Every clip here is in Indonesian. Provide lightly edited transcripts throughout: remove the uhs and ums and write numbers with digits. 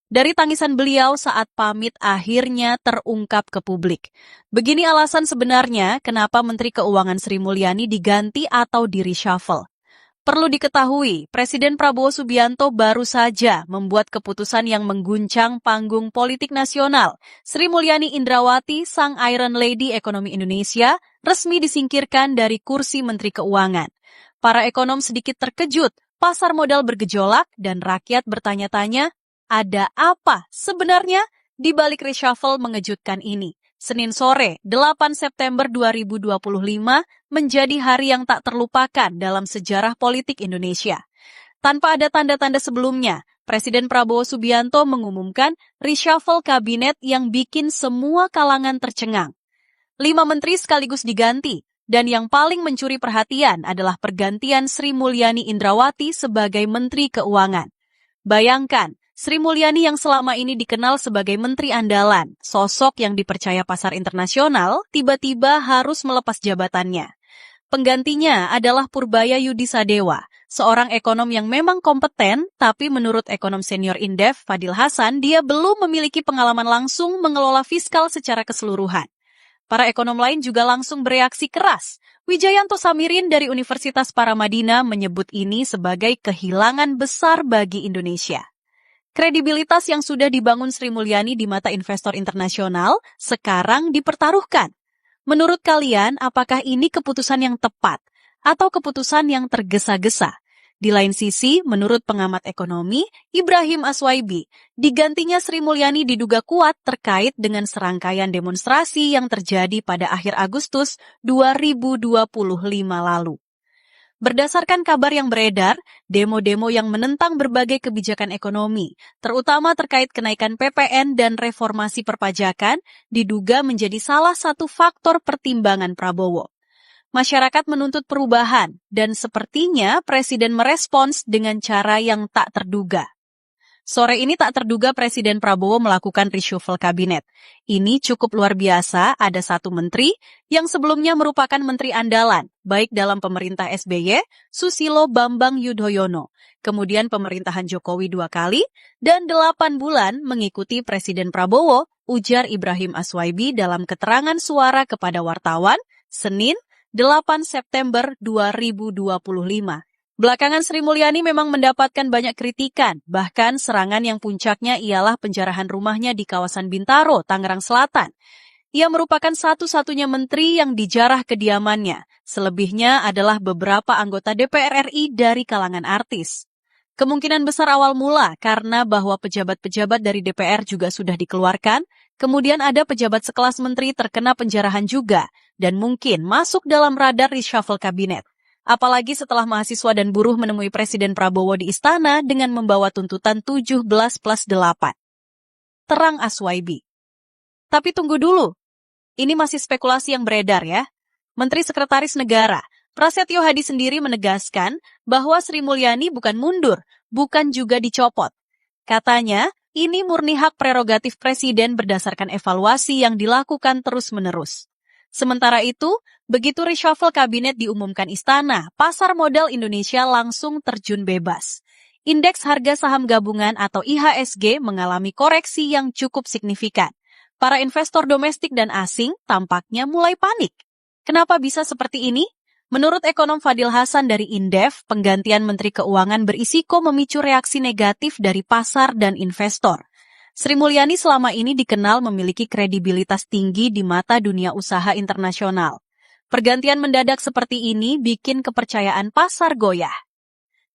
Dari tangisan beliau saat pamit akhirnya terungkap ke publik. Begini alasan sebenarnya kenapa Menteri Keuangan Sri Mulyani diganti atau di-reshuffle. Perlu diketahui, Presiden Prabowo Subianto baru saja membuat keputusan yang mengguncang panggung politik nasional. Sri Mulyani Indrawati, sang Iron Lady Ekonomi Indonesia, resmi disingkirkan dari kursi Menteri Keuangan. Para ekonom sedikit terkejut, pasar modal bergejolak, dan rakyat bertanya-tanya, ada apa sebenarnya di balik reshuffle mengejutkan ini? Senin sore, 8 September 2025, menjadi hari yang tak terlupakan dalam sejarah politik Indonesia. Tanpa ada tanda-tanda sebelumnya, Presiden Prabowo Subianto mengumumkan reshuffle kabinet yang bikin semua kalangan tercengang. 5 menteri sekaligus diganti, dan yang paling mencuri perhatian adalah pergantian Sri Mulyani Indrawati sebagai Menteri Keuangan. Bayangkan, Sri Mulyani yang selama ini dikenal sebagai menteri andalan, sosok yang dipercaya pasar internasional, tiba-tiba harus melepas jabatannya. Penggantinya adalah Purbaya Yudisadewa, seorang ekonom yang memang kompeten, tapi menurut ekonom senior Indef, Fadil Hasan, dia belum memiliki pengalaman langsung mengelola fiskal secara keseluruhan. Para ekonom lain juga langsung bereaksi keras. Wijayanto Samirin dari Universitas Paramadina menyebut ini sebagai kehilangan besar bagi Indonesia. Kredibilitas yang sudah dibangun Sri Mulyani di mata investor internasional sekarang dipertaruhkan. Menurut kalian, apakah ini keputusan yang tepat atau keputusan yang tergesa-gesa? Di lain sisi, menurut pengamat ekonomi, Ibrahim Aswaibi, digantinya Sri Mulyani diduga kuat terkait dengan serangkaian demonstrasi yang terjadi pada akhir Agustus 2025 lalu. Berdasarkan kabar yang beredar, demo-demo yang menentang berbagai kebijakan ekonomi, terutama terkait kenaikan PPN dan reformasi perpajakan, diduga menjadi salah satu faktor pertimbangan Prabowo. Masyarakat menuntut perubahan, dan sepertinya Presiden merespons dengan cara yang tak terduga. Sore ini tak terduga Presiden Prabowo melakukan reshuffle kabinet. Ini cukup luar biasa, ada satu menteri yang sebelumnya merupakan menteri andalan, baik dalam pemerintah SBY, Susilo Bambang Yudhoyono, kemudian pemerintahan Jokowi 2 kali, dan 8 bulan mengikuti Presiden Prabowo, ujar Ibrahim Aswaibi dalam keterangan suara kepada wartawan, Senin, 8 September 2025. Belakangan Sri Mulyani memang mendapatkan banyak kritikan, bahkan serangan yang puncaknya ialah penjarahan rumahnya di kawasan Bintaro, Tangerang Selatan. Ia merupakan satu-satunya menteri yang dijarah kediamannya, selebihnya adalah beberapa anggota DPR RI dari kalangan artis. Kemungkinan besar awal mula karena bahwa pejabat-pejabat dari DPR juga sudah dikeluarkan, kemudian ada pejabat sekelas menteri terkena penjarahan juga, dan mungkin masuk dalam radar reshuffle kabinet. Apalagi setelah mahasiswa dan buruh menemui Presiden Prabowo di istana dengan membawa tuntutan 17+8. Terang Aswaibi. Tapi tunggu dulu. Ini masih spekulasi yang beredar ya. Menteri Sekretaris Negara, Prasetyo Hadi sendiri menegaskan bahwa Sri Mulyani bukan mundur, bukan juga dicopot. Katanya, ini murni hak prerogatif Presiden berdasarkan evaluasi yang dilakukan terus-menerus. Sementara itu, begitu reshuffle kabinet diumumkan istana, pasar modal Indonesia langsung terjun bebas. Indeks harga saham gabungan atau IHSG mengalami koreksi yang cukup signifikan. Para investor domestik dan asing tampaknya mulai panik. Kenapa bisa seperti ini? Menurut ekonom Fadil Hasan dari Indef, penggantian Menteri Keuangan berisiko memicu reaksi negatif dari pasar dan investor. Sri Mulyani selama ini dikenal memiliki kredibilitas tinggi di mata dunia usaha internasional. Pergantian mendadak seperti ini bikin kepercayaan pasar goyah.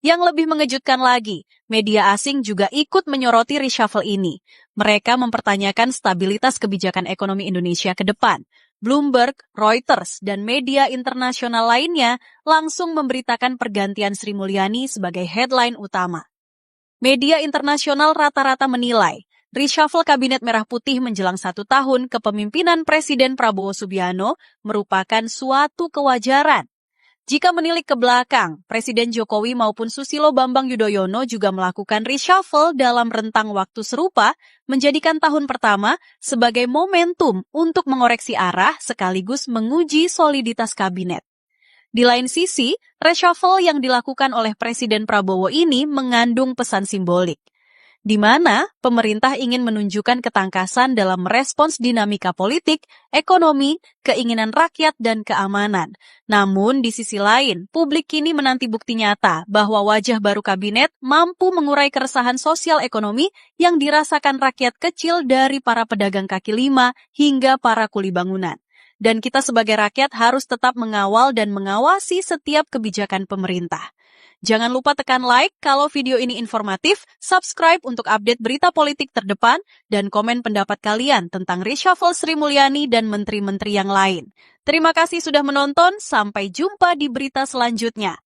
Yang lebih mengejutkan lagi, media asing juga ikut menyoroti reshuffle ini. Mereka mempertanyakan stabilitas kebijakan ekonomi Indonesia ke depan. Bloomberg, Reuters, dan media internasional lainnya langsung memberitakan pergantian Sri Mulyani sebagai headline utama. Media internasional rata-rata menilai, reshuffle Kabinet Merah Putih menjelang 1 tahun kepemimpinan Presiden Prabowo Subianto merupakan suatu kewajaran. Jika menilik ke belakang, Presiden Jokowi maupun Susilo Bambang Yudhoyono juga melakukan reshuffle dalam rentang waktu serupa, menjadikan tahun pertama sebagai momentum untuk mengoreksi arah sekaligus menguji soliditas kabinet. Di lain sisi, reshuffle yang dilakukan oleh Presiden Prabowo ini mengandung pesan simbolik. di mana pemerintah ingin menunjukkan ketangkasan dalam merespons dinamika politik, ekonomi, keinginan rakyat, dan keamanan. Namun, di sisi lain, publik kini menanti bukti nyata bahwa wajah baru kabinet mampu mengurai keresahan sosial ekonomi yang dirasakan rakyat kecil dari para pedagang kaki lima hingga para kuli bangunan. Dan kita sebagai rakyat harus tetap mengawal dan mengawasi setiap kebijakan pemerintah. Jangan lupa tekan like kalau video ini informatif, subscribe untuk update berita politik terdepan, dan komen pendapat kalian tentang reshuffle Sri Mulyani dan menteri-menteri yang lain. Terima kasih sudah menonton, sampai jumpa di berita selanjutnya.